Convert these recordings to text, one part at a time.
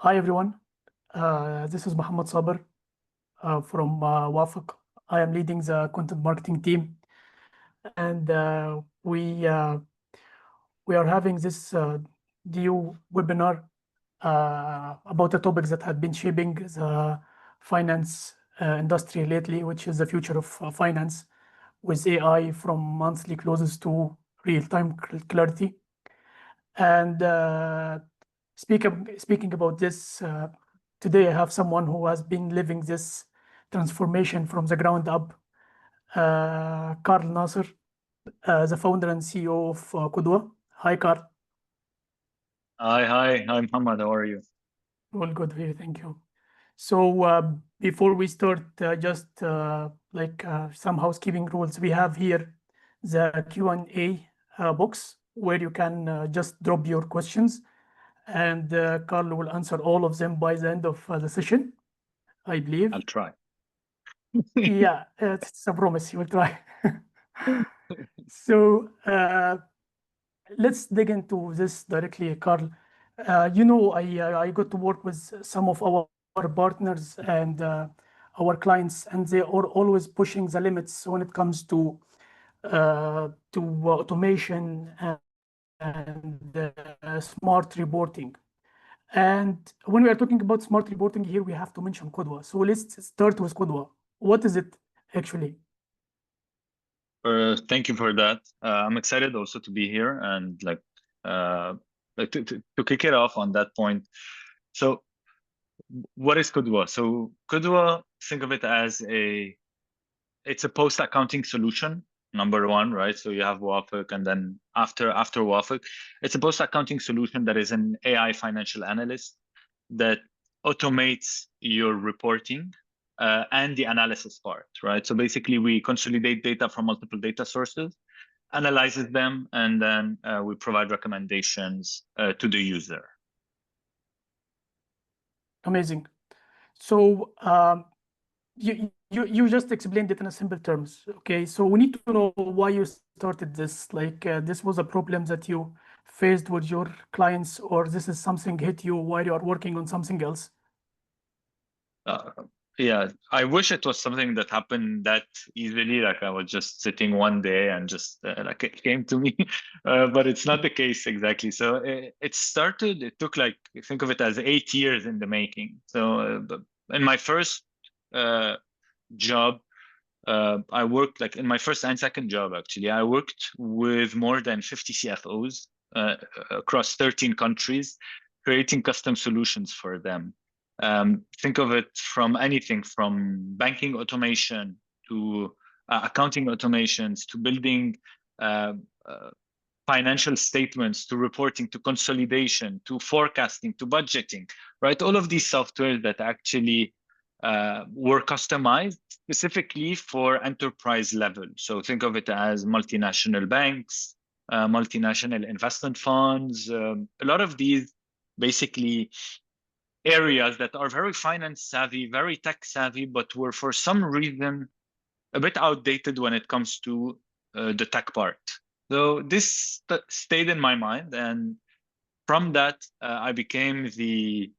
Hi everyone, this is Mohamed Saber from Wafeq. I am leading the content marketing team, and we are having this new webinar about the topics that have been shaping the finance industry lately, which is the future of finance with AI from monthly closes to real-time clarity. And speaking about this, today I have someone who has been living this transformation from the ground up, Karl Nasr, the founder and CEO of Kudwa. Hi, Karl. Hi, Mohammed. How are you? All good here, thank you. So before we start, just some housekeeping rules. We have here the Q&A box where you can just drop your questions, and Karl will answer all of them by the end of the session, I believe. I'll try. Yeah, it's a promise. You will try. So let's dig into this directly, Karl. I got to work with some of our partners and our clients, and they are always pushing the limits when it comes to automation and smart reporting. And when we are talking about smart reporting here, we have to mention Kudwa. So let's start with Kudwa. What is it actually? Thank you for that. I'm excited also to be here and to kick it off on that point. So, what is Kudwa? So, Kudwa, think of it as it's a post accounting solution. Number one, right? So you have Wafeq, and then after Wafeq, it's a post accounting solution that is an AI financial analyst that automates your reporting and the analysis part, right? So basically, we consolidate data from multiple data sources, analyzes them, and then we provide recommendations to the user. Amazing. So you just explained it in a simple terms. Okay, so we need to know why you started this. Like this was a problem that you faced with your clients, or this is something hit you while you are working on something else? Yeah, I wish it was something that happened that easily. Like I was just sitting one day and just like it came to me, but it's not the case exactly. So it started. It took like think of it as 8 years in the making. So in my first job, I worked like in my first and second job actually. I worked with more than 50 CFOs across 13 countries, creating custom solutions for them. Think of it from anything from banking automation to accounting automations to building uh, uh, financial statements to reporting to consolidation to forecasting to budgeting, right? All of these softwares that actually were customized specifically for enterprise level. So think of it as multinational banks, multinational investment funds, a lot of these basically areas that are very finance savvy, very tech savvy, but were for some reason a bit outdated when it comes to the tech part. So this stayed in my mind, and from that, I became the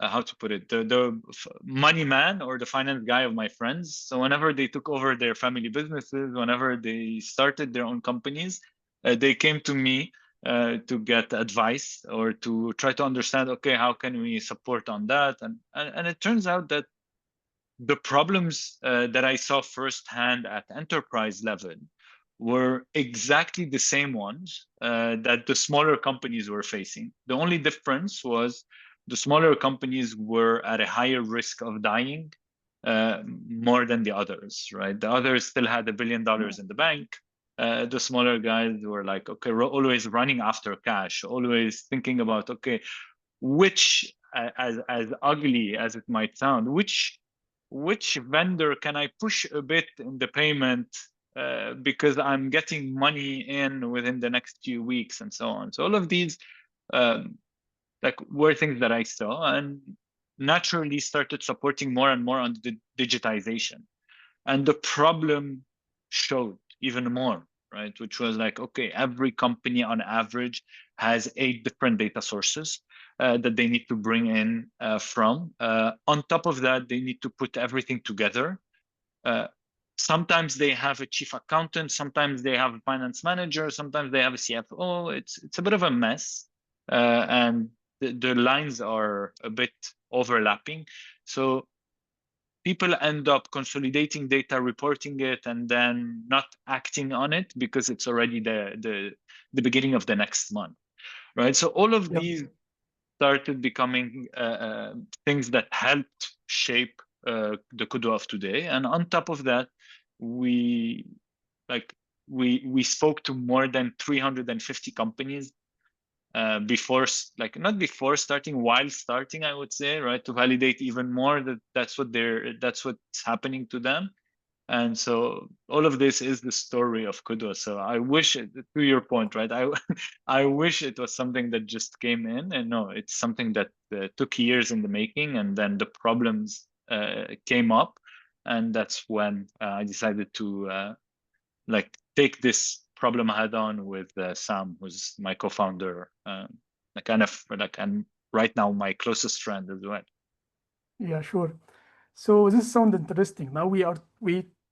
how to put it, the money man or the finance guy of my friends. So whenever they took over their family businesses, whenever they started their own companies, they came to me to get advice or to try to understand, okay, how can we support on that? And it turns out that the problems that I saw firsthand at enterprise level were exactly the same ones that the smaller companies were facing. The only difference was the smaller companies were at a higher risk of dying more than the others, right? The others still had $1 billion in the bank. The smaller guys were like, okay, we're always running after cash, always thinking about, okay, which, as ugly as it might sound, which vendor can I push a bit in the payment because I'm getting money in within the next few weeks and so on. So all of these like were things that I saw and naturally started supporting more and more on the digitization. And the problem showed even more, right? Which was like, okay, every company on average has 8 different data sources. that they need to bring in from. On top of that, they need to put everything together. Sometimes they have a chief accountant, sometimes they have a finance manager, sometimes they have a CFO. It's a bit of a mess, and the lines are a bit overlapping. So people end up consolidating data, reporting it, and then not acting on it because it's already the beginning of the next month, right? So all of Yeah. these started becoming things that helped shape the Kudwa of today. And on top of that, we like we spoke to more than 350 companies before, like not before starting, while starting, I would say, right, to validate even more that that's what's happening to them. And so all of this is the story of Kudwa. So I wish it, to your point, right? I wish it was something that just came in, and no, it's something that took years in the making, and then the problems came up, and that's when I decided to like take this problem head on with Sam, who's my co-founder, kind of like, and right now my closest friend as well. Yeah, sure. So this sounds interesting. Now we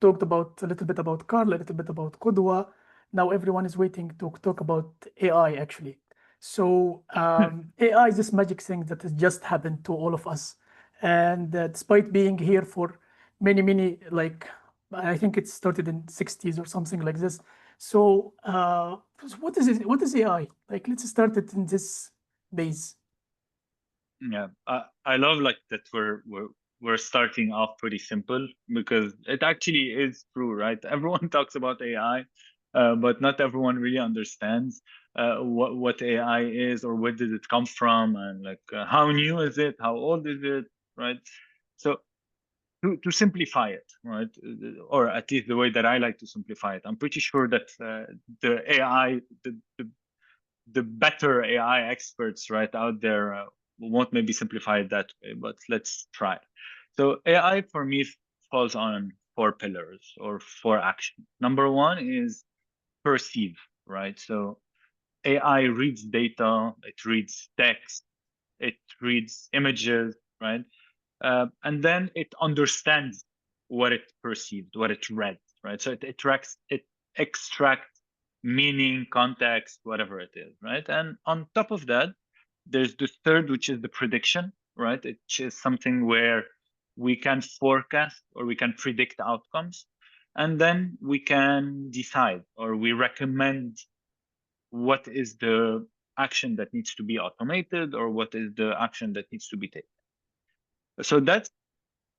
talked about a little bit about Karl, a little bit about Qudwa. Now everyone is waiting to talk about AI actually. So AI is this magic thing that has just happened to all of us, and despite being here for many like I think it started in 60s or something like this. So what is it? What is AI? Like let's start it in this base. Yeah, I love like that we're starting off pretty simple because it actually is true, right? Everyone talks about AI, but not everyone really understands what AI is, or where did it come from, and like how new is it, how old is it, right? So to simplify it, right, or at least the way that I like to simplify it, I'm pretty sure that the AI, the better AI experts right out there won't maybe simplify it that way, but let's try. So AI for me falls on four pillars or four actions. Number one is perceive, right? So AI reads data, it reads text, it reads images, right? And then it understands what it perceived, what it read, right? So it extracts meaning, context, whatever it is, right? And on top of that, there's the third, which is the prediction, right? Which is something where we can forecast or we can predict outcomes, and then we can decide or we recommend what is the action that needs to be automated or what is the action that needs to be taken. So that's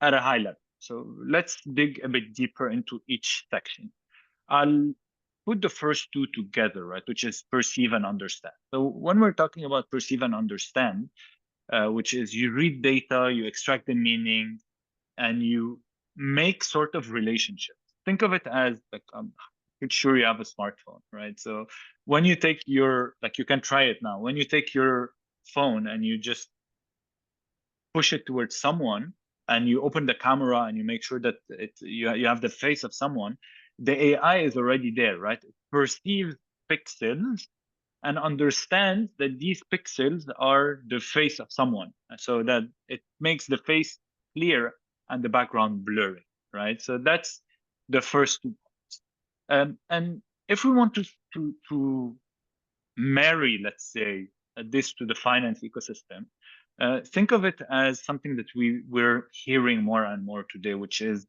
at a high level. So let's dig a bit deeper into each section. I'll put the first two together, right, which is perceive and understand. So when we're talking about perceive and understand, which is you read data, you extract the meaning, and you make sort of relationships. Think of it as like I'm pretty sure you have a smartphone, right? So when you take your, like you can try it now. When you take your phone and you just push it towards someone and you open the camera and you make sure that you have the face of someone, the AI is already there, right? It perceives pixels and understands that these pixels are the face of someone, so that it makes the face clear and the background blurry, right? So that's the first two. And if we want to marry, let's say, this to the finance ecosystem, think of it as something that we're hearing more and more today, which is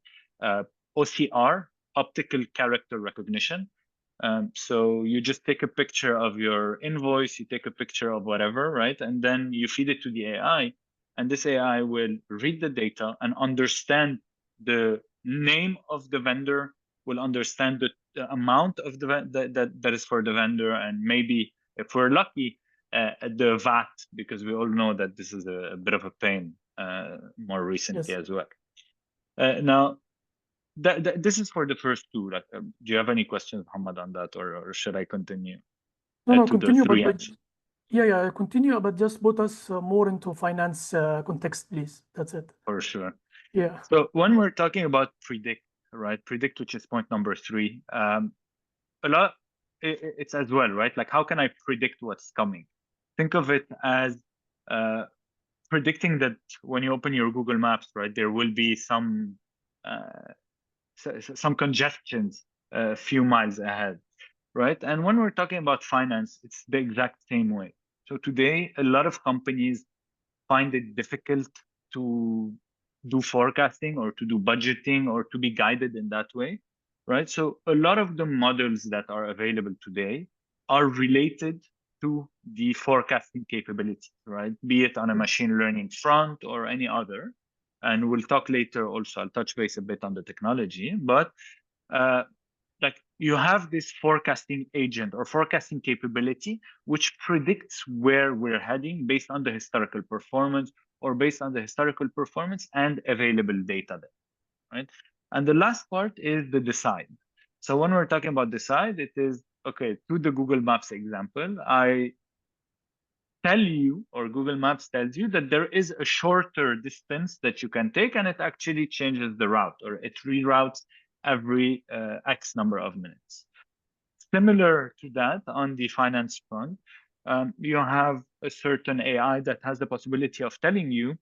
OCR, optical character recognition. So you just take a picture of your invoice, you take a picture of whatever, right? And then you feed it to the AI, and this AI will read the data and understand the name of the vendor, will understand the amount of that is for the vendor, and maybe if we're lucky, the VAT, because we all know that this is a bit of a pain more recently Yes. as well. Now, this is for the first two. Like, do you have any questions, Muhammad, on that, or should I continue No, to the continue, three but actions? yeah, continue, but just put us more into finance context, please. That's it. For sure. Yeah. So when we're talking about predict, right? Predict, which is point number three. A lot, it's as well, right? Like, how can I predict what's coming? Think of it as predicting that when you open your Google Maps, right, there will be some congestions a few miles ahead, right? And when we're talking about finance, it's the exact same way. So today, a lot of companies find it difficult to do forecasting or to do budgeting or to be guided in that way, right? So a lot of the models that are available today are related to the forecasting capabilities, right? Be it on a machine learning front or any other. And we'll talk later also, I'll touch base a bit on the technology, but uh, like you have this forecasting agent or forecasting capability, which predicts where we're heading based on the historical performance or based on the historical performance and available data there, right? And the last part is the decide. So when we're talking about decide, it is, okay, to the Google Maps example, I tell you, or Google Maps tells you that there is a shorter distance that you can take, and it actually changes the route, or it reroutes every X number of minutes. Similar to that, on the finance front, you have a certain AI that has the possibility of telling you,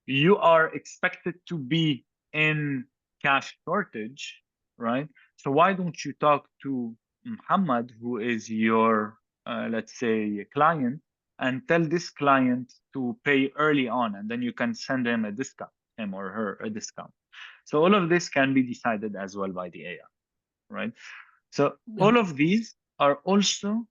you are expected to be in cash shortage, right? So why don't you talk to Mohamed, who is your, let's say, client, and tell this client to pay early on, and then you can send him a discount, him or her a discount. So all of this can be decided as well by the AI, right? So Yeah. all of these are also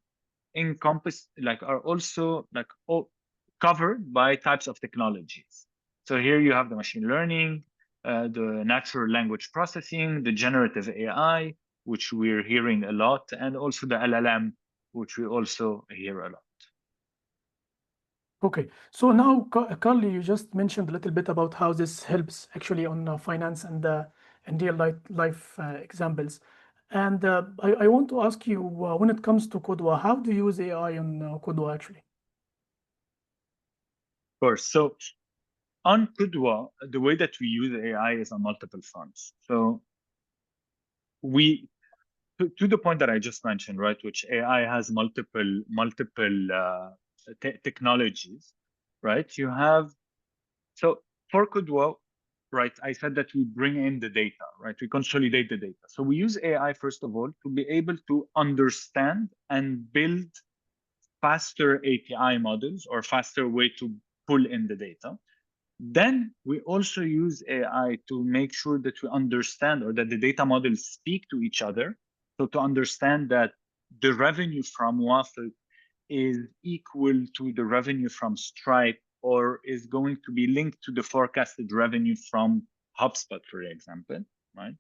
covered by types of technologies. So here you have the machine learning, the natural language processing, the generative AI, which we're hearing a lot, and also the LLM, which we also hear a lot. Okay, so now, Carl, you just mentioned a little bit about how this helps actually on finance and real life examples. And I want to ask you, when it comes to Kudwa, how do you use AI on Kudwa actually? Of course. So on Kudwa, the way that we use AI is on multiple fronts. So we to the point that I just mentioned, right, which AI has multiple technologies, right? You have so for Kudwa, right, I said that we bring in the data, right? We consolidate the data. So we use AI first of all to be able to understand and build faster API models or faster way to pull in the data. Then we also use AI to make sure that we understand or that the data models speak to each other. So to understand that the revenue from Wafeq is equal to the revenue from Stripe or is going to be linked to the forecasted revenue from HubSpot, for example, right?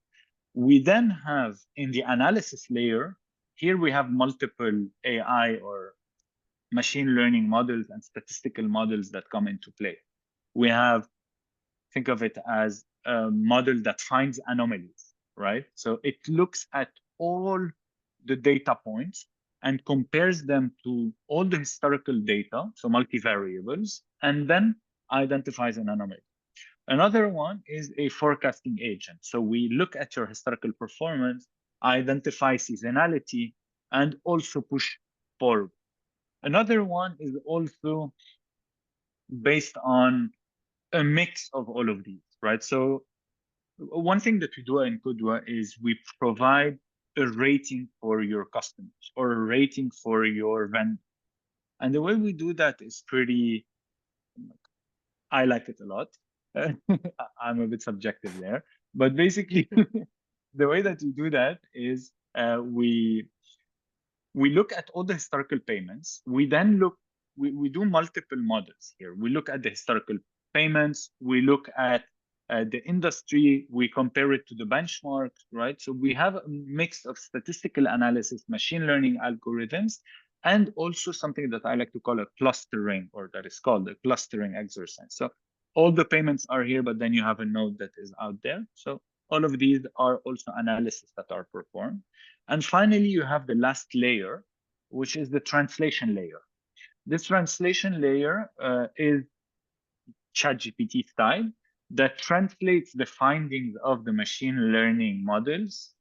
We then have in the analysis layer, here we have multiple AI or machine learning models and statistical models that come into play. We have, think of it as a model that finds anomalies, right? So it looks at all the data points and compares them to all the historical data, so multivariables, and then identifies an anomaly. Another one is a forecasting agent. So we look at your historical performance, identify seasonality, and also push forward. Another one is also based on a mix of all of these, right? So one thing that we do in Kudwa is we provide a rating for your customers or a rating for your vendor. And the way we do that is pretty, I like it a lot. I'm a bit subjective there. But basically, the way that we do that is we look at all the historical payments. We then we do multiple models here. We look at the historical payments. We look at the industry. We compare it to the benchmark, right? So we have a mix of statistical analysis, machine learning algorithms, and also something that I like to call a clustering, or that is called a clustering exercise. So all the payments are here, but then you have a node that is out there. So all of these are also analysis that are performed. And finally, you have the last layer, which is the translation layer. This translation layer is ChatGPT style that translates the findings of the machine learning models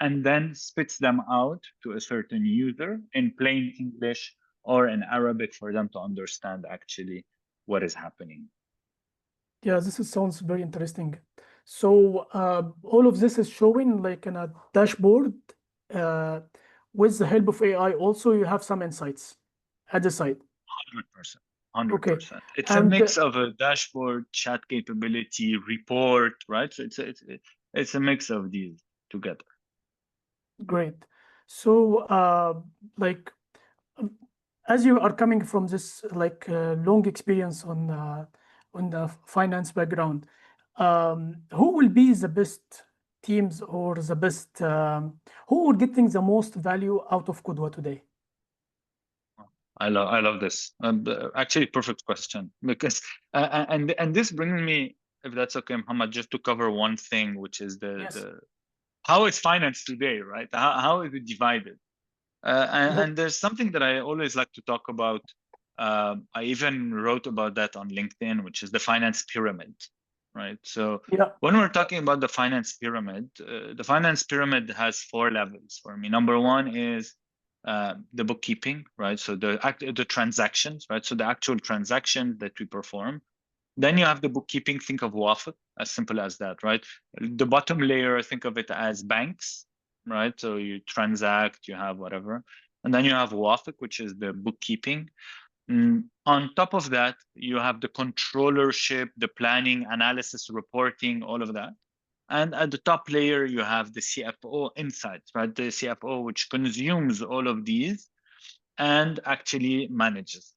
and then spits them out to a certain user in plain English or in Arabic for them to understand actually what is happening. Yeah, sounds very interesting. So all of this is showing like in a dashboard uh, with the help of AI. Also, you have some insights at the side. 100%. Okay, 100%. It's a and mix of a dashboard, chat capability, report, right? So it's a mix of these together. great. So like um, as you are coming from this like long experience on the finance background, who will be the best teams or the best who are getting the most value out of Kudwa today? I love this. Actually, perfect question because and this brings me, if that's okay, Muhammad, just to cover one thing, which is Yes. the how is finance today, right? How is it divided? Yeah. And there's something that I always like to talk about. I even wrote about that on LinkedIn, which is the finance pyramid, right? So Yeah. when we're talking about the finance pyramid has four levels for me. Number one is the bookkeeping, right? So the transactions, right? So the actual transactions that we perform. Then you have the bookkeeping. Think of Wafeq, as simple as that, right? The bottom layer, think of it as banks, right? So you transact, you have whatever. And then you have Wafeq, which is the bookkeeping. On top of that, you have the controllership, the planning, analysis, reporting, all of that. And at the top layer, you have the CFO insights, right? The CFO, which consumes all of these and actually manages.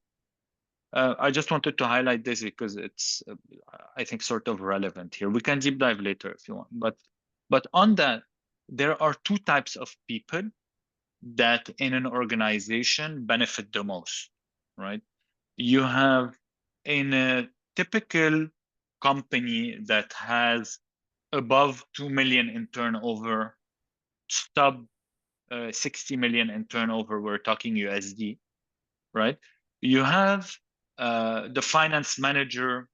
I just wanted to highlight this because it's, I think, sort of relevant here. We can deep dive later if you want, but on that, there are two types of people that in an organization benefit the most, right? You have in a typical company that has above 2 million in turnover, sub 60 million in turnover, we're talking USD, right? You have the finance manager,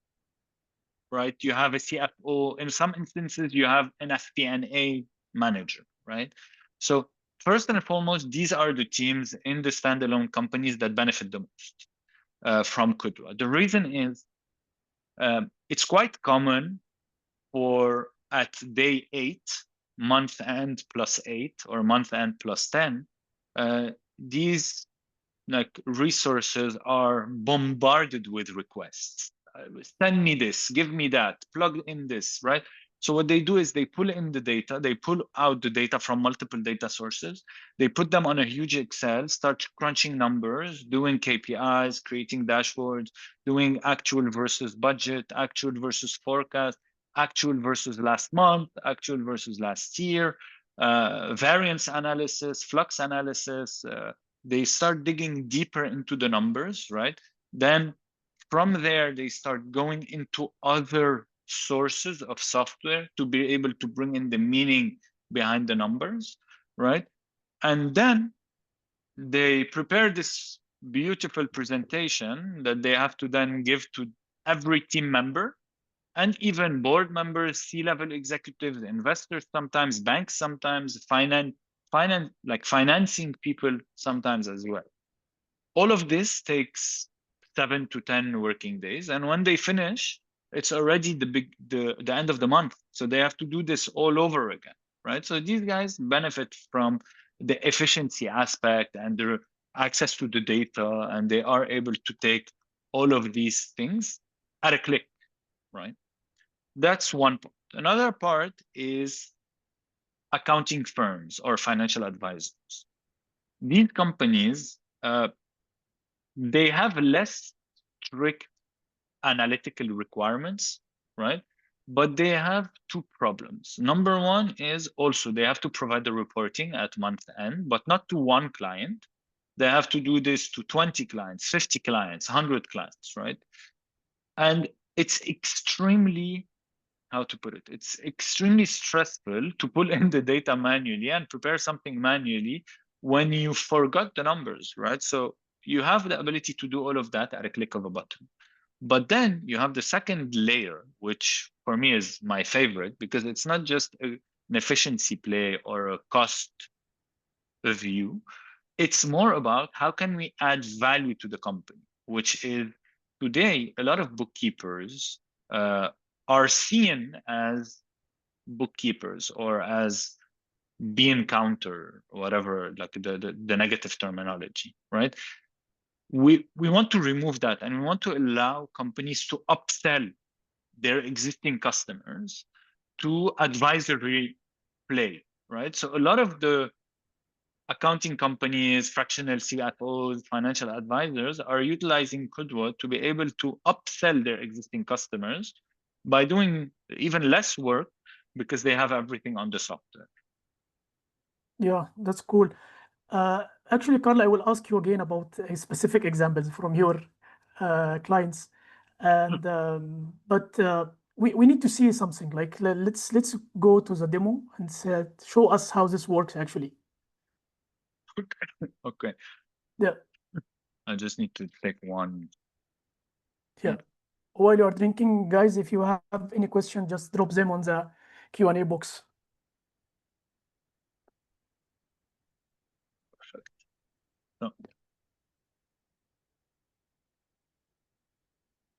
right? You have a CFO. In some instances, you have an FP&A manager, right? So first and foremost, these are the teams in the standalone companies that benefit the most from Kudwa. The reason is it's quite common for at day 8, month end plus 8 or month end plus 10, these like resources are bombarded with requests. Send me this, give me that, plug in this, right? So what they do is they pull in the data, they pull out the data from multiple data sources, they put them on a huge Excel, start crunching numbers, doing KPIs, creating dashboards, doing actual versus budget, actual versus forecast, actual versus last month, actual versus last year, variance analysis, flux analysis, they start digging deeper into the numbers, right? Then from there, they start going into other sources of software to be able to bring in the meaning behind the numbers, right? And then they prepare this beautiful presentation that they have to then give to every team member and even board members, C-level executives, investors, sometimes banks, sometimes like financing people sometimes as well. All of this takes 7 to 10 working days, and when they finish, it's already the end of the month. So they have to do this all over again, right? So these guys benefit from the efficiency aspect and their access to the data, and they are able to take all of these things at a click, right? That's one part. Another part is accounting firms or financial advisors. These companies, they have less strict analytical requirements, right? But they have two problems. Number one is also they have to provide the reporting at month end, but not to one client. They have to do this to 20 clients, 50 clients, 100 clients, right? And it's extremely, how to put it, it's extremely stressful to pull in the data manually and prepare something manually when you forgot the numbers, right? So you have the ability to do all of that at a click of a button. But then you have the second layer, which for me is my favorite because it's not just an efficiency play or a cost view. It's more about how can we add value to the company, which is today a lot of bookkeepers uh, are seen as bookkeepers or as bean counter, whatever, like the negative terminology, right? We want to remove that, and we want to allow companies to upsell their existing customers to advisory play, right? So a lot of the accounting companies, fractional CFOs, financial advisors are utilizing Kudwa to be able to upsell their existing customers by doing even less work because they have everything on the software. Yeah, that's cool. Actually, Carl, I will ask you again about specific examples from your clients, and but we need to see something. Like let's go to the demo and show us how this works actually. Okay, Yeah, I just need to take one. yeah. While you are drinking, guys, if you have any question, just drop them on the Q&A box. Perfect. So,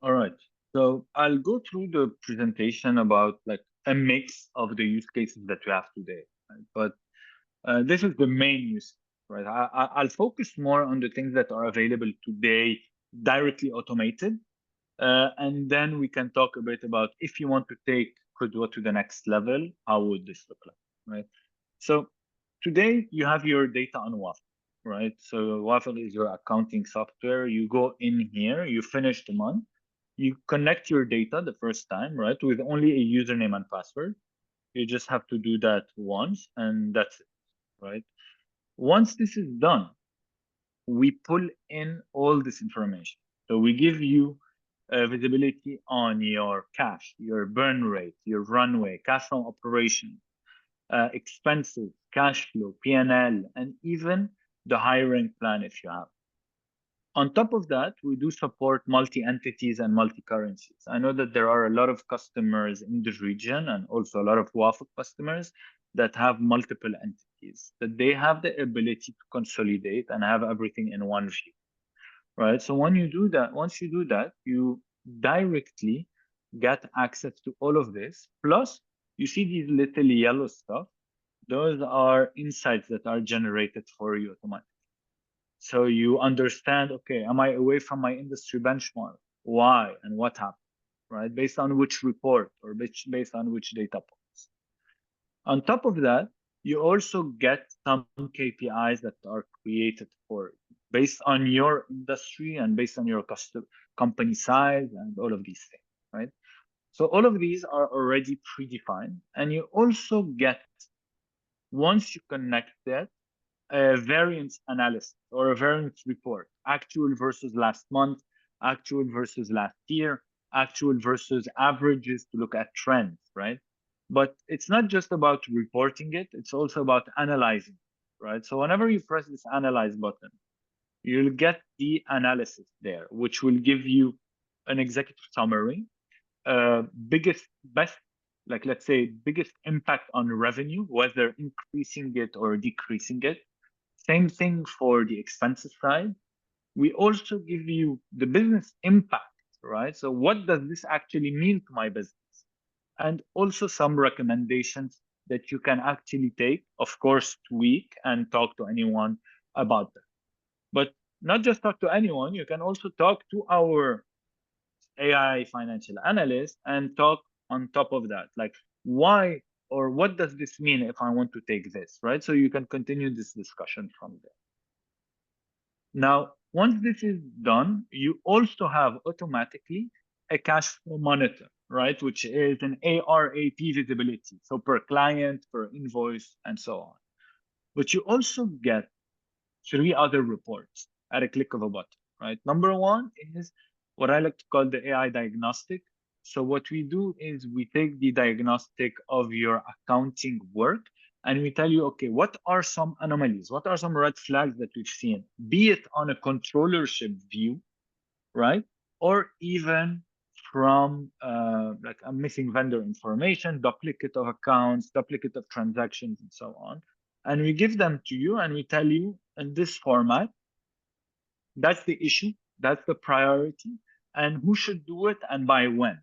all right. So I'll go through the presentation about like a mix of the use cases that we have today. Right? But this is the main use, right? I'll focus more on the things that are available today, directly automated, and then we can talk a bit about if you want to take Kudwa to the next level, how would this look like, right? So today you have your data on Wafeq, right? So Wafeq is your accounting software. You go in here, you finish the month, you connect your data the first time, right, with only a username and password. You just have to do that once, and that's it, right? Once this is done, we pull in all this information. So we give you visibility on your cash, your burn rate, your runway, cash from operation, expenses, cash flow, P&L, and even the hiring plan if you have. On top of that, we do support multi-entities and multi-currencies. I know that there are a lot of customers in the region and also a lot of Wafeq customers that have multiple entities, that they have the ability to consolidate and have everything in one view, right? So when you do that, once you do that, you directly get access to all of this. Plus, you see these little yellow stuff. Those are insights that are generated for you automatically. So you understand, okay, am I away from my industry benchmark? Why and what happened, right? Based on which report or based on which data points. On top of that, you also get some KPIs that are created for you based on your industry and based on your company size and all of these things, right? So all of these are already predefined, and you also get, once you connect that, a variance analysis or a variance report, actual versus last month, actual versus last year, actual versus averages to look at trends, right? But it's not just about reporting it, it's also about analyzing, right? So whenever you press this analyze button, you'll get the analysis there, which will give you an executive summary, biggest, best, like let's say, biggest impact on revenue, whether increasing it or decreasing it. Same thing for the expenses side. We also give you the business impact, right? So what does this actually mean to my business? And also some recommendations that you can actually take, of course, tweak and talk to anyone about that. But not just talk to anyone, you can also talk to our AI financial analyst and talk on top of that, like why or what does this mean if I want to take this, right? So you can continue this discussion from there. Now, once this is done, you also have automatically a cash flow monitor, right? Which is an ARAP visibility. So per client, per invoice, and so on. But you also get three other reports at a click of a button, right? Number one is what I like to call the AI diagnostic. So what we do is we take the diagnostic of your accounting work and we tell you, okay, what are some anomalies? What are some red flags that we've seen, be it on a controllership view, right? Or even from like a missing vendor information, duplicate of accounts, duplicate of transactions, and so on. and we give them to you, and we tell you in this format, that's the issue, that's the priority, and who should do it and by when,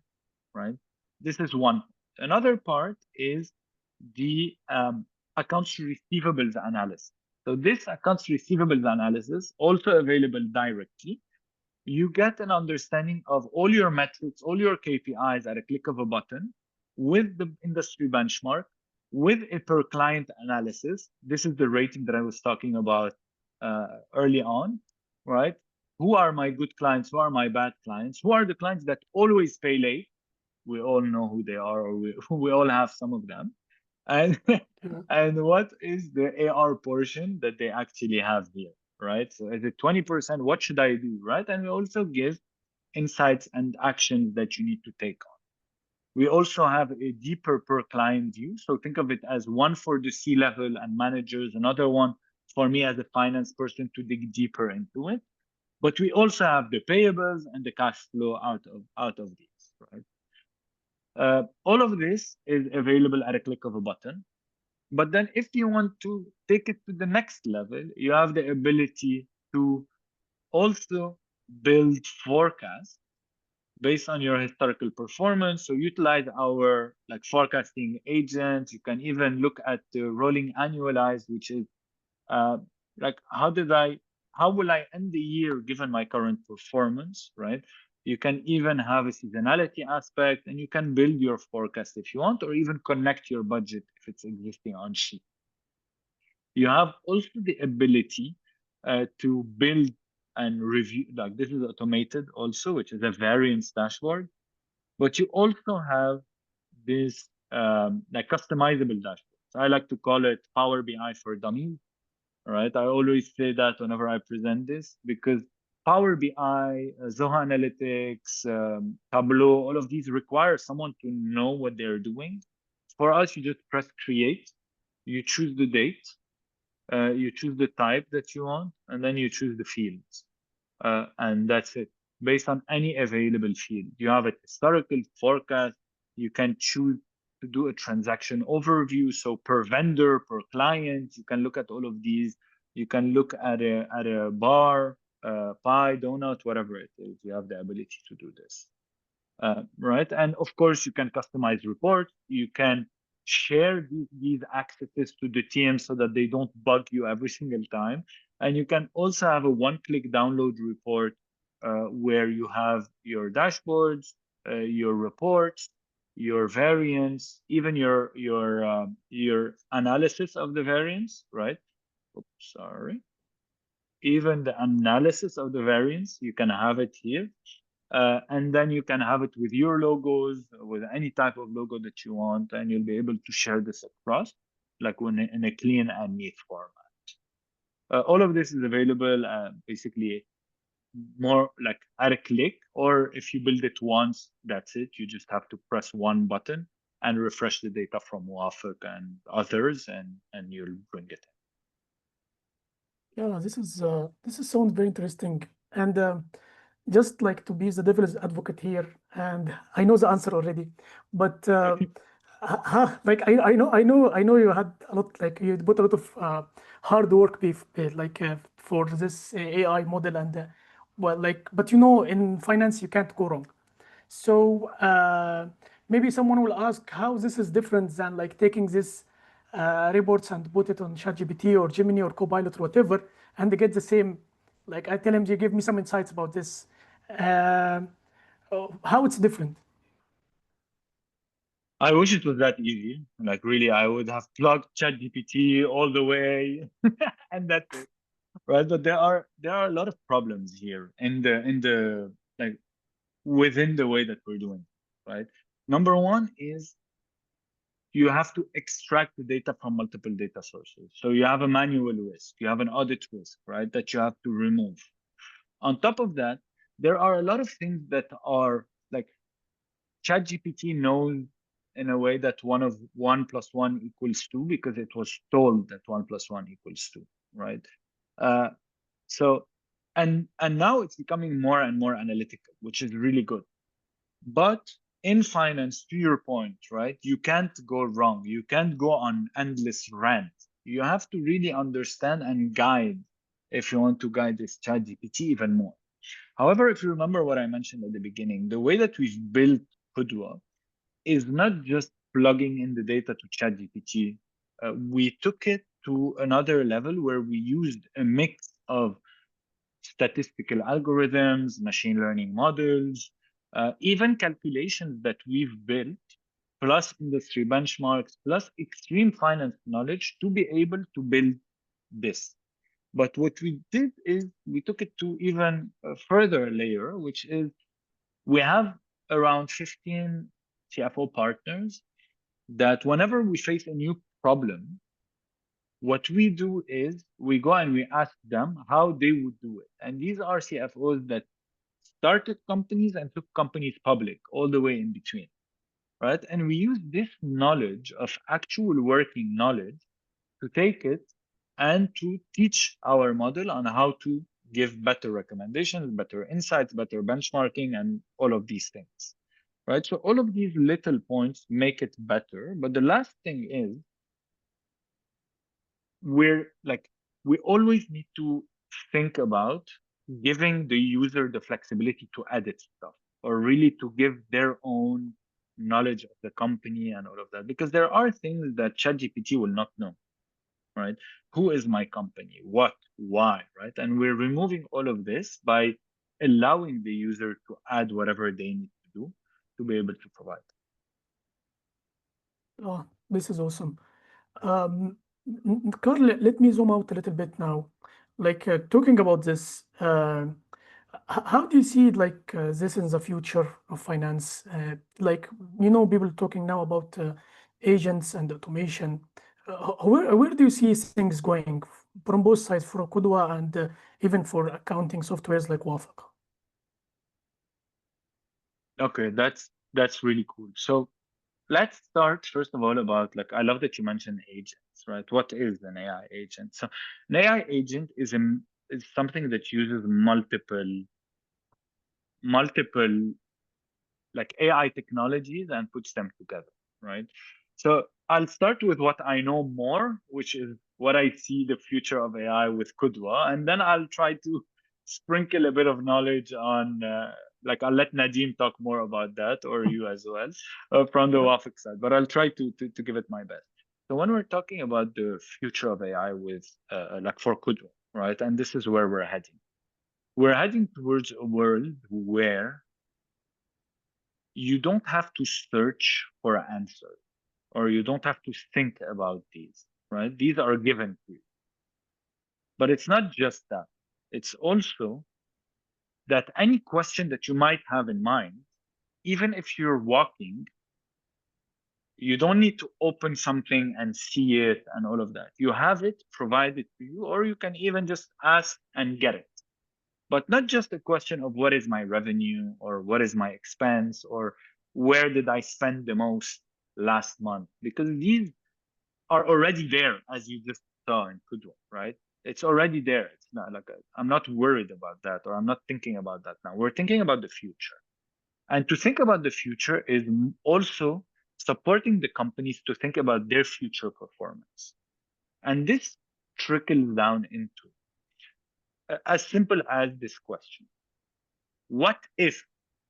right? This is one. Another part is the accounts receivables analysis. So this accounts receivables analysis also available directly. You get an understanding of all your metrics, all your KPIs at a click of a button with the industry benchmark, with a per client analysis. This is the rating that I was talking about early on, right? Who are my good clients? Who are my bad clients? Who are the clients that always pay late? We all know who they are, or we all have some of them. And and what is the AR portion that they actually have here, right? So is it 20%? What should I do, right? And we also give insights and actions that you need to take on. We also have a deeper per client view. So think of it as one for the C-level and managers, another one for me as a finance person to dig deeper into it. But we also have the payables and the cash flow out of these, right? All of this is available at a click of a button. But then if you want to take it to the next level, you have the ability to also build forecasts based on your historical performance. So utilize our like forecasting agent. You can even look at the rolling annualized, which is uh, like how will I end the year given my current performance, right? You can even have a seasonality aspect, and you can build your forecast if you want, or even connect your budget if it's existing on sheet. You have also the ability to build and review, like this is automated also, which is a variance dashboard. But you also have this like customizable dashboard. So I like to call it Power BI for dummies. Right? I always say that whenever I present this, because Power BI, Zoho Analytics, Tableau, all of these require someone to know what they're doing. For us, you just press create, you choose the date, you choose the type that you want, and then you choose the fields. And that's it. Based on any available field, you have a historical forecast. You can choose to do a transaction overview. So per vendor, per client, you can look at all of these. You can look at a bar, pie, donut, whatever it is. You have the ability to do this. Right? And of course, you can customize reports. You can share these accesses to the team so that they don't bug you every single time. And you can also have a one-click download report where you have your dashboards, your reports, your variance, even your analysis of the variance, right? Oops, sorry. Even the analysis of the variance, you can have it here. And then you can have it with your logos, with any type of logo that you want, and you'll be able to share this across, like in a clean and neat format. All of this is available basically more like at a click, or if you build it once, that's it. You just have to press one button and refresh the data from Wafeq and others, and you'll bring it Yeah, this is sounds very interesting. And just like to be the devil's advocate here, and I know the answer already, but in. like I know you had a lot, like you put a lot of hard work like for this AI model, and well, like, but you know, in finance you can't go wrong. So maybe someone will ask how this is different than like taking this reports and put it on ChatGPT or Gemini or Copilot or whatever, and they get the same. Like I tell him, you give me some insights about this. Um, how it's different. I wish it was that easy. Like really, I would have plugged ChatGPT all the way, and that's it. Right? But there are a lot of problems here in the like within the way that we're doing, right? Number one is you have to extract the data from multiple data sources. So you have a manual risk, you have an audit risk, right? That you have to remove. On top of that, there are a lot of things that are like ChatGPT knows in a way that one plus one equals two because it was told that one plus one equals two, right? Uh, so and now it's becoming more and more analytical, which is really good. But in finance, to your point, right, you can't go wrong. You can't go on endless rant You have to really understand and guide if you want to guide this ChatGPT even more. However, if you remember what I mentioned at the beginning, the way that we've built Kudwa is not just plugging in the data to ChatGPT. We took it to another level where we used a mix of statistical algorithms, machine learning models, even calculations that we've built, plus industry benchmarks, plus extreme finance knowledge to be able to build this. But what we did is we took it to even a further layer, which is we have around 15 CFO partners that whenever we face a new problem, what we do is we go and we ask them how they would do it. And these are CFOs that started companies and took companies public, all the way in between, right? And we use this knowledge of actual working knowledge to take it and to teach our model on how to give better recommendations, better insights, better benchmarking, and all of these things, right? So all of these little points make it better. But the last thing is we're like, we always need to think about giving the user the flexibility to edit stuff or really to give their own knowledge of the company and all of that, because there are things that ChatGPT will not know, right? Who is my company? What? Why? Right? And we're removing all of this by allowing the user to add whatever they need to do to be able to provide. Oh, this is awesome. Um, Carl, let me zoom out a little bit now. Like talking about this, how do you see like this in the future of finance? Like people talking now about agents and automation. Where do you see things going from both sides for Kudwa and even for accounting softwares like Wafeq? Okay, that's really cool. So let's start first of all about, like, I love that you mentioned agents, right? What is an AI agent? So an AI agent is something that uses multiple like AI technologies and puts them together, right? So I'll start with what I know more, which is what I see the future of AI with Kudwa, and then I'll try to sprinkle a bit of knowledge on, like, I'll let Nadim talk more about that, or you as well, from the Wafik side, but I'll try to give it my best. So when we're talking about the future of AI with, like for Kudwa, right, and this is where we're heading towards a world where you don't have to search for answers or you don't have to think about these, right? These are given to you. But it's not just that. It's also that any question that you might have in mind, even if you're walking, you don't need to open something and see it and all of that. You have it provided to you, or you can even just ask and get it. But not just a question of what is my revenue or what is my expense or where did I spend the most last month, because these are already there, as you just saw in Kudwa, right? It's already there. It's not like I'm not worried about that, or I'm not thinking about that now. We're thinking about the future. And to think about the future is also supporting the companies to think about their future performance. And this trickles down into as simple as this question: what if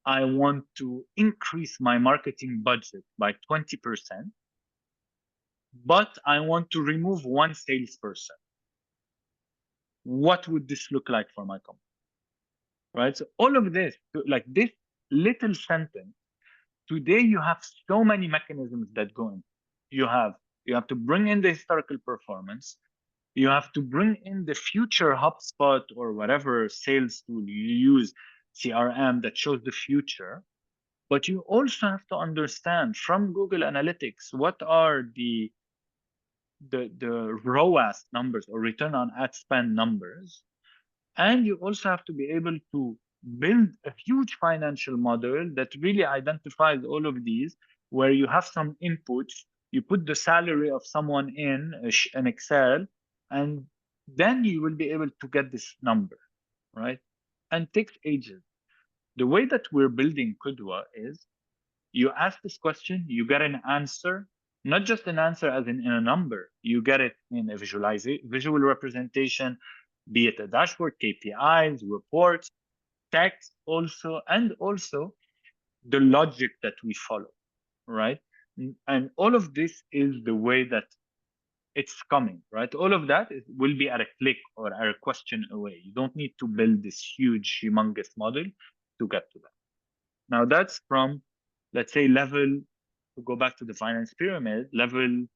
I want to increase my marketing budget by 20%, but I want to remove one salesperson? What would this look like for my company? Right? So all of this, like this little sentence, today you have so many mechanisms that go in. You have you have to bring in the historical performance. You have to bring in the future HubSpot or whatever sales tool you use, CRM that shows the future. But you also have to understand from Google Analytics what are the ROAS numbers or return on ad spend numbers. And you also have to be able to build a huge financial model that really identifies all of these, where you have some inputs, you put the salary of someone in an Excel, and then you will be able to get this number, right? And it takes ages. The way that we're building Kudwa is you ask this question, you get an answer. not just an answer as in a number. You get it in a visual representation, be it a dashboard, KPIs, reports, text also, and also the logic that we follow, right? And all of this is the way that it's coming, right? All of that will be at a click or at a question away. You don't need to build this huge, humongous model to get to that. Now that's from, let's say, level, to go back to the finance pyramid, level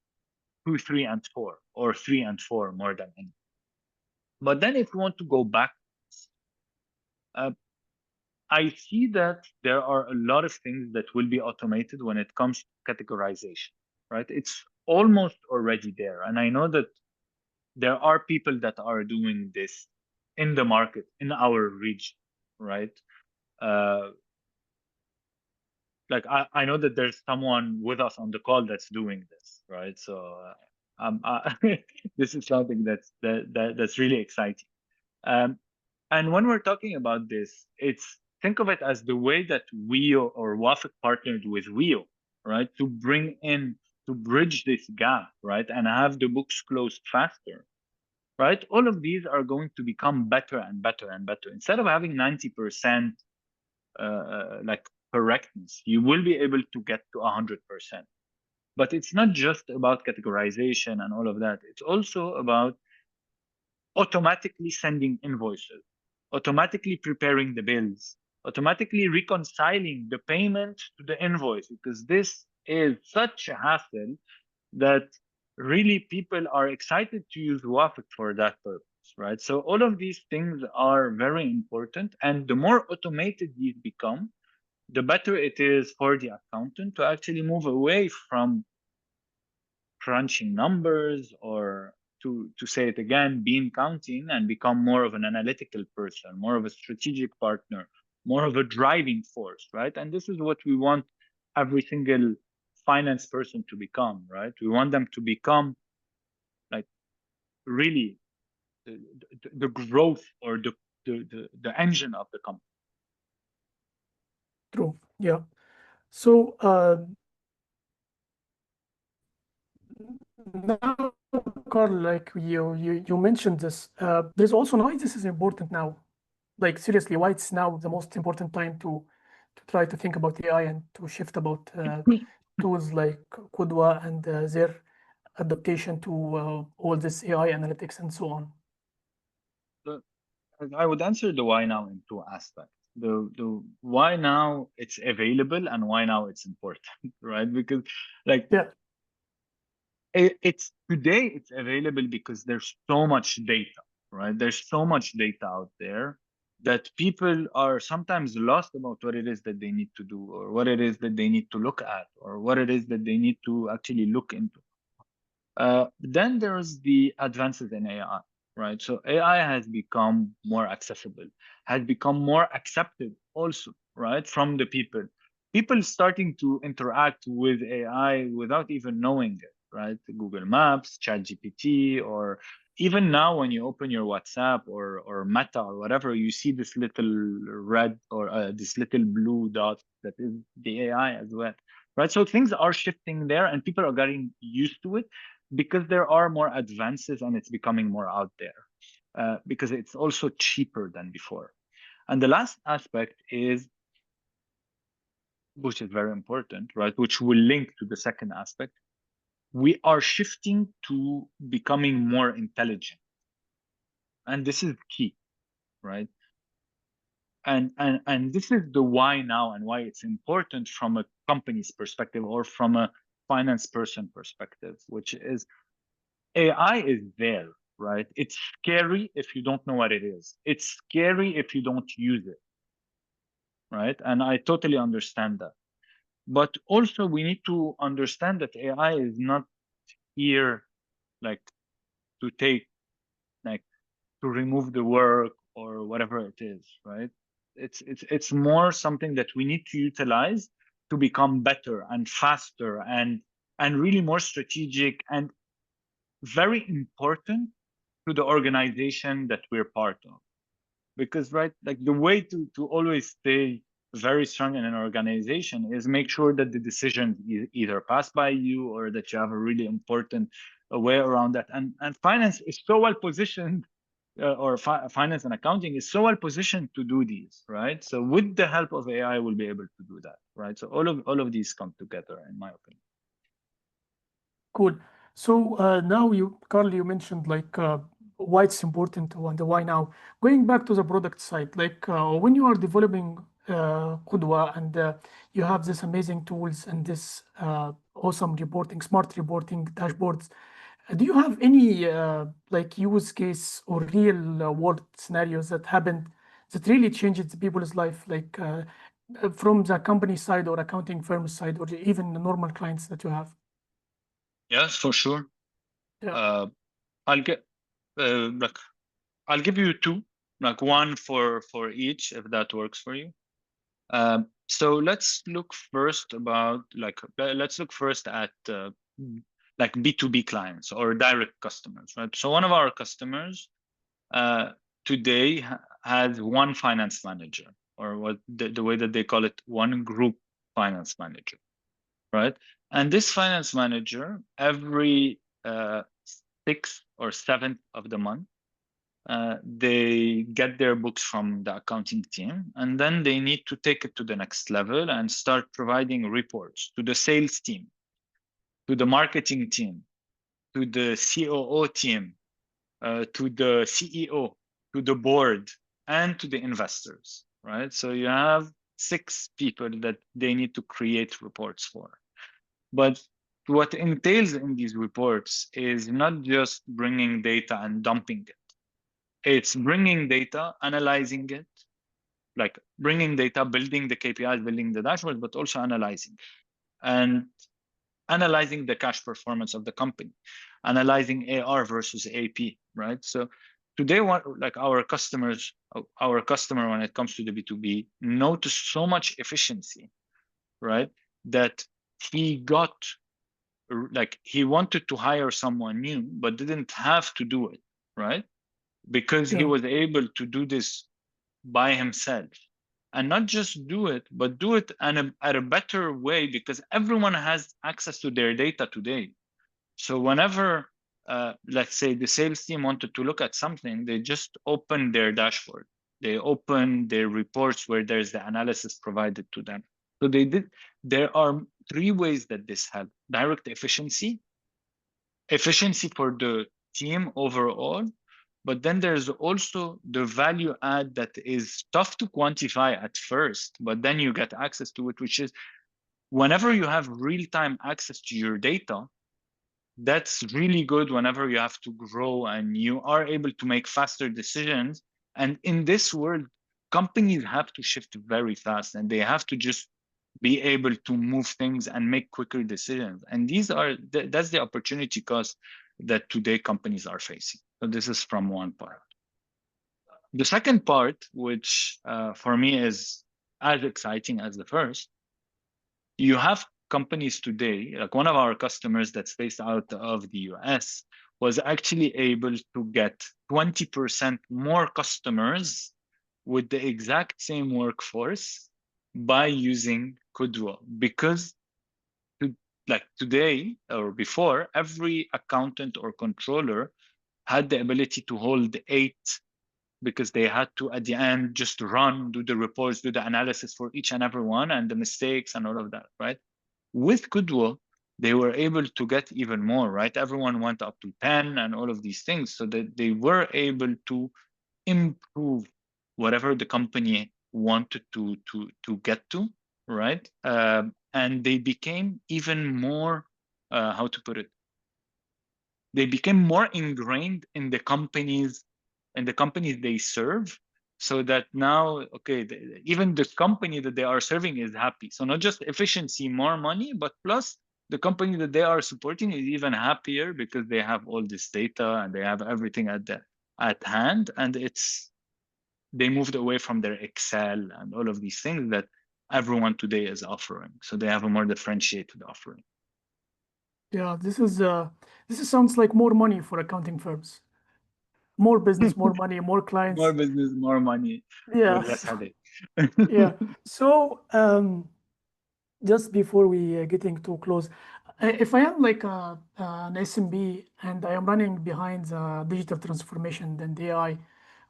2, 3, and 4, or 3 and 4 more than any. But then if we want to go back, uh, I see that there are a lot of things that will be automated when it comes to categorization, right? It's almost already there. And I know that there are people that are doing this in the market, in our region, right? Uh, like I know that there's someone with us on the call that's doing this, right? So this is something that's really exciting. Um, and when we're talking about this, it's think of it as the way that Wio or Wafeq partnered with Wio, right, to bring in to bridge this gap, right, and have the books closed faster, right? All of these are going to become better and better and better. Instead of having 90% like correctness, you will be able to get to 100%. But it's not just about categorization and all of that. It's also about automatically sending invoices, automatically preparing the bills, automatically reconciling the payment to the invoice, because this is such a hassle that really people are excited to use Wafeq for that purpose, right? So all of these things are very important. And the more automated these become, the better it is for the accountant to actually move away from crunching numbers, or to say it again, bean counting, and become more of an analytical person, more of a strategic partner, more of a driving force, right? And this is what we want every single finance person to become, right? We want them to become like really the growth, or the engine of the company. True. Yeah. So now, Carl, like you mentioned this, there's also why this is important now. Like seriously, why it's now the most important time to try to think about AI and to shift about tools like Kudwa and their adaptation to all this AI analytics and so on. So I would answer the why now in two aspects. The why now it's available, and why now it's important, right? Because like Yeah, it's today it's available because there's so much data, right? There's so much data out there that people are sometimes lost about what it is that they need to do, or what it is that they need to look at, or what it is that they need to actually look into. Then there's the advances in AI, right? So AI has become more accessible, has become more accepted also, right, from the people. People starting to interact with AI without even knowing it, right? Google Maps, ChatGPT, or even now when you open your WhatsApp or Meta or whatever, you see this little red, or this little blue dot that is the AI as well, right? So things are shifting there, and people are getting used to it because there are more advances, and it's becoming more out there, because it's also cheaper than before. And the last aspect is, which is very important, right, which will link to the second aspect, we are shifting to becoming more intelligent. And this is key, right? And this is the why now, and why it's important from a company's perspective, or from a finance person perspective, which is AI is there, right? It's scary if you don't know what it is. It's scary if you don't use it, right? And I totally understand that. But also we need to understand that AI is not here like to take, like to remove the work or whatever it is, right? It's more something that we need to utilize to become better and faster, and really more strategic, and very important to the organization that we're part of. Because right, like the way to always stay very strong in an organization is make sure that the decisions either pass by you or that you have a really important way around that. And finance is so well positioned, or finance and accounting is so well positioned to do these, right? So with the help of AI, we'll be able to do that, right? So all of these come together, in my opinion. Cool. So now Carl, you mentioned like why it's important and why now. Going back to the product side, like when you are developing Kudwa and you have this amazing tools and this awesome reporting, smart reporting dashboards, do you have any like use case or real world scenarios that happened that really changed the people's life, like from the company side or accounting firm side or even the normal clients that you have? Yes, for sure. Yeah. Uh, I'll get like I'll give you two, like one for each, if that works for you. So let's look first at like B2B clients or direct customers, right? So one of our customers today has one finance manager, or what the way that they call it, one group finance manager, right? And this finance manager, every 6th or 7th of the month, they get their books from the accounting team, and then they need to take it to the next level and start providing reports to the sales team, to the marketing team, to the COO team, to the CEO, to the board, and to the investors, right? So you have 6 people that they need to create reports for. But what entails in these reports is not just bringing data and dumping it. It's bringing data, analyzing it, like bringing data, building the KPIs, building the dashboards, but also analyzing and analyzing the cash performance of the company, analyzing AR versus AP, right? So today, like our customer, when it comes to the B2B, noticed so much efficiency, right? That he got, like, he wanted to hire someone new, but didn't have to do it, right? Because he Yeah. was able to do this by himself, and not just do it, but do it at a better way, because everyone has access to their data today. So whenever, let's say, the sales team wanted to look at something, they just open their dashboard, they open their reports where there's the analysis provided to them. So there are 3 ways that this helps: direct efficiency for the team overall, but then there's also the value add that is tough to quantify at first, but then you get access to it, which is whenever you have real-time access to your data, that's really good whenever you have to grow and you are able to make faster decisions. And in this world, companies have to shift very fast, and they have to just be able to move things and make quicker decisions. And that's the opportunity cost that today companies are facing. So this is from one part. The second part, which for me is as exciting as the first, you have companies today, like one of our customers that's based out of the US, was actually able to get 20% more customers with the exact same workforce by using Kudwa. Because like today or before, every accountant or controller had the ability to hold 8, because they had to, at the end, just do the reports, do the analysis for each and every one, and the mistakes and all of that, right? With Kudwa, they were able to get even more, right? Everyone went up to 10 and all of these things, so that they were able to improve whatever the company wanted to get to, right? And they became even more, how to put it? They became more ingrained in the companies they serve, so that now, okay, even the company that they are serving is happy. So not just efficiency, more money, but plus the company that they are supporting is even happier, because they have all this data and they have everything at hand, and they moved away from their Excel and all of these things that everyone today is offering. So they have a more differentiated offering. Yeah, this sounds like more money for accounting firms. more business, more money, more More clients. business, more money, with less Yes. headache. Yeah. So, just before we getting too close, if I am like an SMB and I am running behind the digital transformation and AI,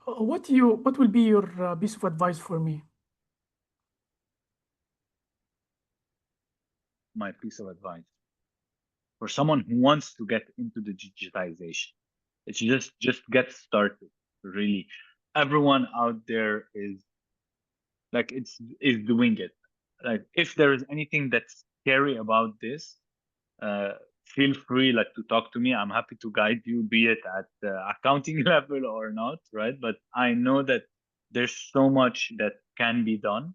what will be your piece of advice for me? My piece of advice for someone who wants to get into the digitization, it's just get started. Really, everyone out there is doing it. Like, if there is anything that's scary about this, uh, feel free to talk to me. I'm happy to guide you, be it at the accounting level or not, right? But I know that there's so much that can be done.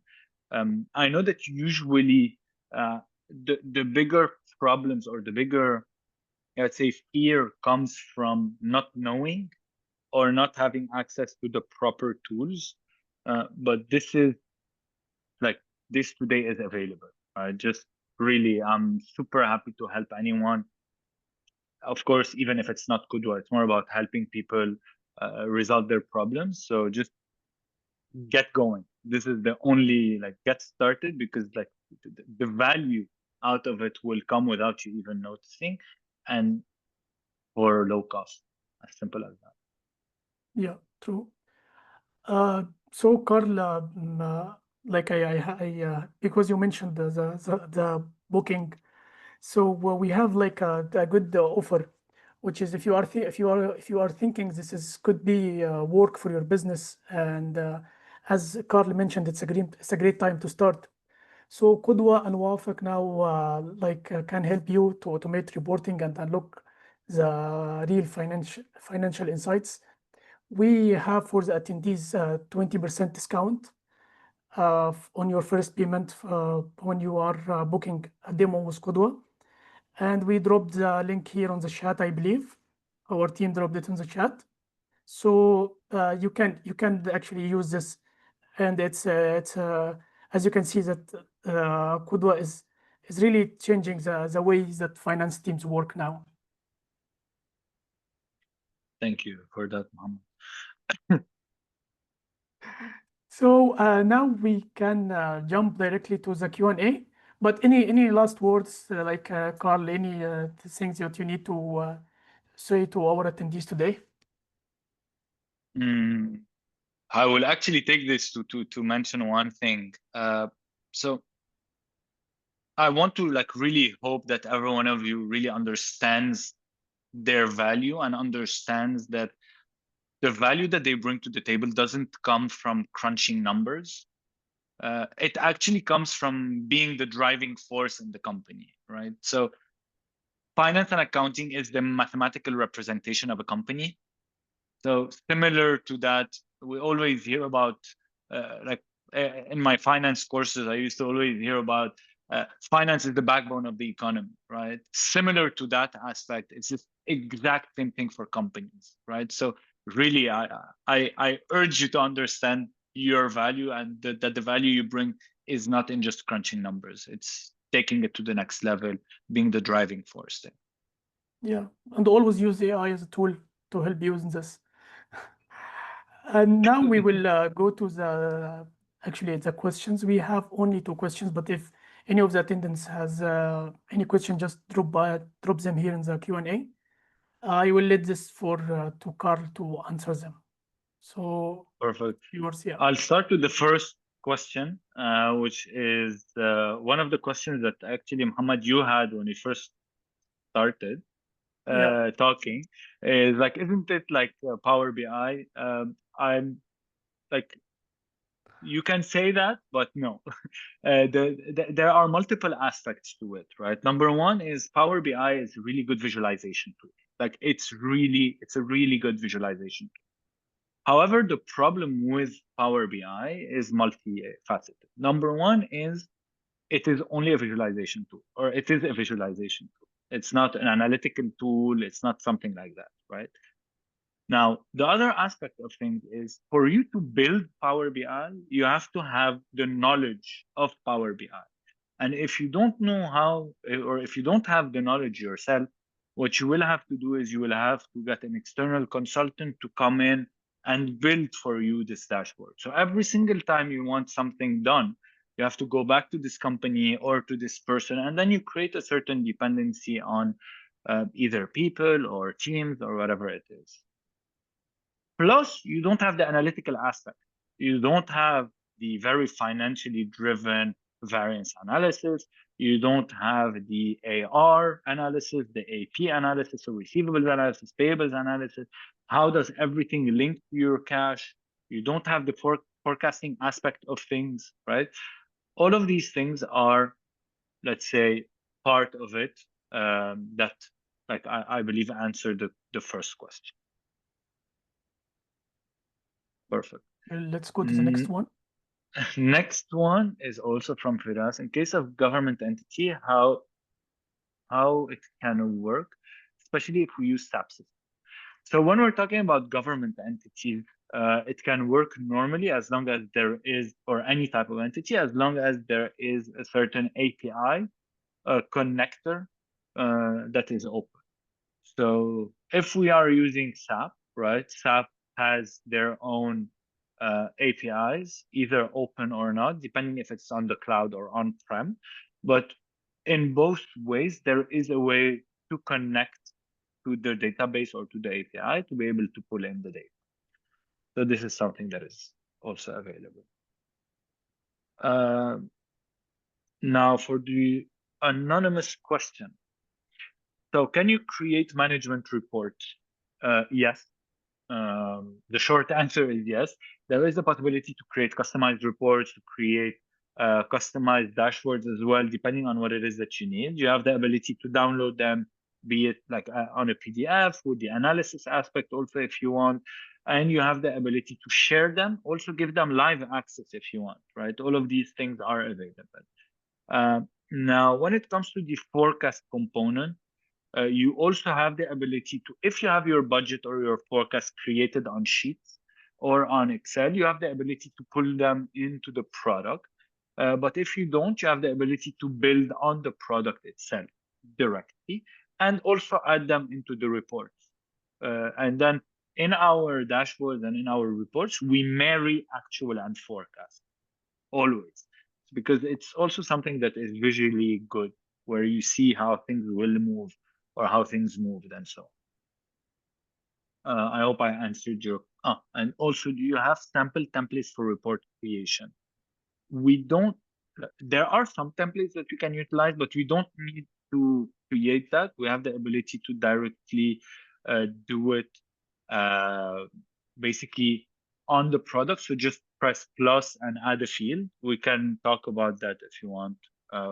I know that usually the bigger problems, or the bigger, let's say, fear, comes from not knowing or not having access to the proper tools. But like this today is available. Just really, I'm super happy to help anyone. Of course, even if it's not Kudwa, it's more about helping people resolve their problems. So just get going. This is the only, get started, because the value out of it will come without you even noticing, and for low cost. As simple as that. Yeah, true. Uh, so Carl, like because you mentioned the booking, so we have like a good offer, which is if you are if you are thinking this is could be work for your business, and as Carl mentioned, it's a great time to start. So Kudwa and Wafeq now can help you to automate reporting and unlock the real financial insights. We have for the attendees 20% discount on your first payment when you are booking a demo with Qudwa. And we dropped the link here on the chat, I believe. Our team dropped it in the chat. So you can actually use this, and it's as you can see that Qudwa is really changing the way that finance teams work now. Thank you for that, Mohammed. So now we can jump directly to the Q&A. But any last words, Carl, any things that you need to say to our attendees today? Mm, I will actually take this to mention one thing. So I want to really hope that every one of you really understands their value, and understands that the value that they bring to the table doesn't come from crunching numbers. It actually comes from being the driving force in the company, right? So finance and accounting is the mathematical representation of a company. So similar to that, we always hear about, in my finance courses, I used to always hear about finance is the backbone of the economy, right? Similar to that aspect, it's the exact same thing for companies, right? So really, I urge you to understand your value, and that the value you bring is not in just crunching numbers. It's taking it to the next level, being the driving force there. Yeah, and always use AI as a tool to help you in this. And now we will go to actually the questions. We have only two questions, but if any of the attendants has any question, just drop them here in the Q&A. I will let this for to Carl to answer them. So Perfect. yours, yeah. I'll start with the first question, which is one of the questions that actually, Muhammad, you had when you first started Yeah. talking, is isn't it like Power BI? I'm like, you can say that, but no. There are multiple aspects to it, right? Number one is Power BI is a really good visualization tool. It's a really good visualization tool. However, the problem with Power BI is multifaceted. Number one is it is only a visualization tool, or it is a visualization tool. It's not an analytical tool. It's not something like that, right? Now, the other aspect of things is, for you to build Power BI, you have to have the knowledge of Power BI. And if you don't know how, or if you don't have the knowledge yourself, what you will have to do is you will have to get an external consultant to come in and build for you this dashboard. So every single time you want something done, you have to go back to this company or to this person, and then you create a certain dependency on either people or teams or whatever it is. Plus, you don't have the analytical aspect. You don't have the very financially driven variance analysis. You don't have the AR analysis, the AP analysis, so receivables analysis, payables analysis. How does everything link to your cash? You don't have the forecasting aspect of things, right? All of these things are, let's say, part of it that, like, I believe answered the first question. Perfect. Let's go to the next one. Next one is also from Firas. In case of government entity, how it can work, especially if we use SAP system. So when we're talking about government entities, it can work normally as long as there is, or any type of entity, as long as there is a certain API connector that is open. So if we are using SAP, right? SAP has their own APIs, either open or not, depending if it's on the cloud or on-prem. But in both ways, there is a way to connect to the database or to the API to be able to pull in the data. So this is something that is also available. Now for the anonymous question. So can you create management reports? Yes. The short answer is yes. There is a possibility to create customized reports, to create customized dashboards as well, depending on what it is that you need. You have the ability to download them, be it like on a PDF with the analysis aspect also if you want. And you have the ability to share them, also give them live access if you want, right? All of these things are available. Now, when it comes to the forecast component, you also have the ability to, if you have your budget or your forecast created on sheets or on Excel, you have the ability to pull them into the product. But if you don't, you have the ability to build on the product itself directly and also add them into the reports. And then in our dashboards and in our reports, we marry actual and forecast always, because it's also something that is visually good, where you see how things will move or how things moved and so on. I hope I answered your. And also, do you have sample templates for report creation? We don't. There are some templates that we can utilize, but we don't need to create that. We have the ability to directly do it basically on the product. So just press plus and add a field. We can talk about that if you want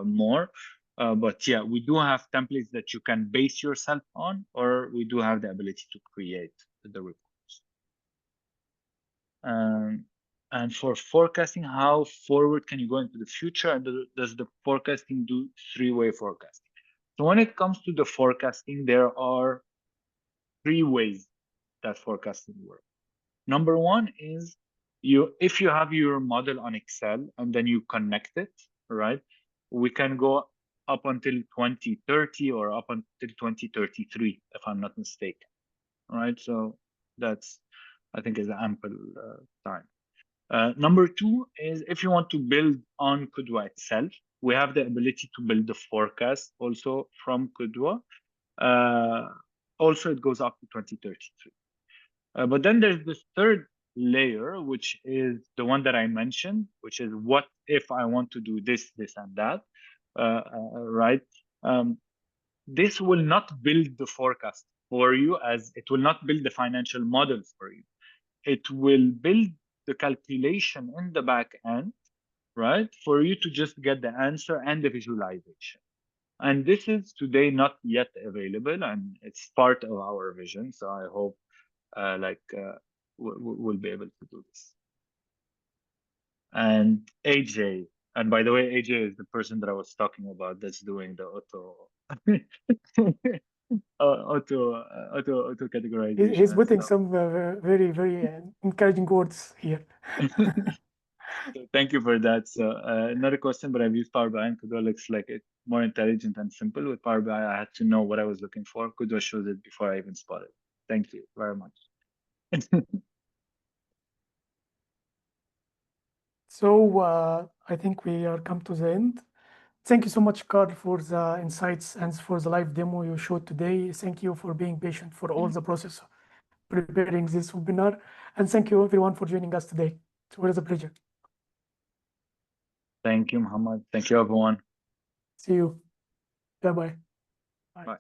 more. But yeah, we do have templates that you can base yourself on, or we do have the ability to create the reports. And for forecasting, how forward can you go into the future? And does the forecasting do three-way forecasting? So when it comes to the forecasting, there are three ways that forecasting works. Number one is if you have your model on Excel and then you connect it, right? We can go up until 2030 or up until 2033, if I'm not mistaken, right? So that's, I think, is ample time. Number two is if you want to build on Kudwa itself, we have the ability to build the forecast also from Kudwa. Also, it goes up to 2033. But then there's this third layer, which is the one that I mentioned, which is what if I want to do this, this, and that, right? This will not build the forecast for you, as it will not build the financial models for you. It will build the calculation in the back end, right? For you to just get the answer and the visualization. And this is today not yet available, and it's part of our vision. So I hope we'll be able to do this. And AJ, and by the way, AJ is the person that I was talking about that's doing the auto categorization. He's putting some very, very encouraging words here. So thank you for that. So not a question, but I've used Power BI, and Kudwa looks like it's more intelligent and simple. With Power BI, I had to know what I was looking for. Kudwa shows it before I even spot it. Thank you very much. So I think we are come to the end. Thank you so much, Karl, for the insights and for the live demo you showed today. Thank you for being patient for all the process of preparing this webinar. And thank you everyone for joining us today. It was a pleasure. Thank you, Mohamed. Thank you, everyone. See you. Bye-bye. Bye.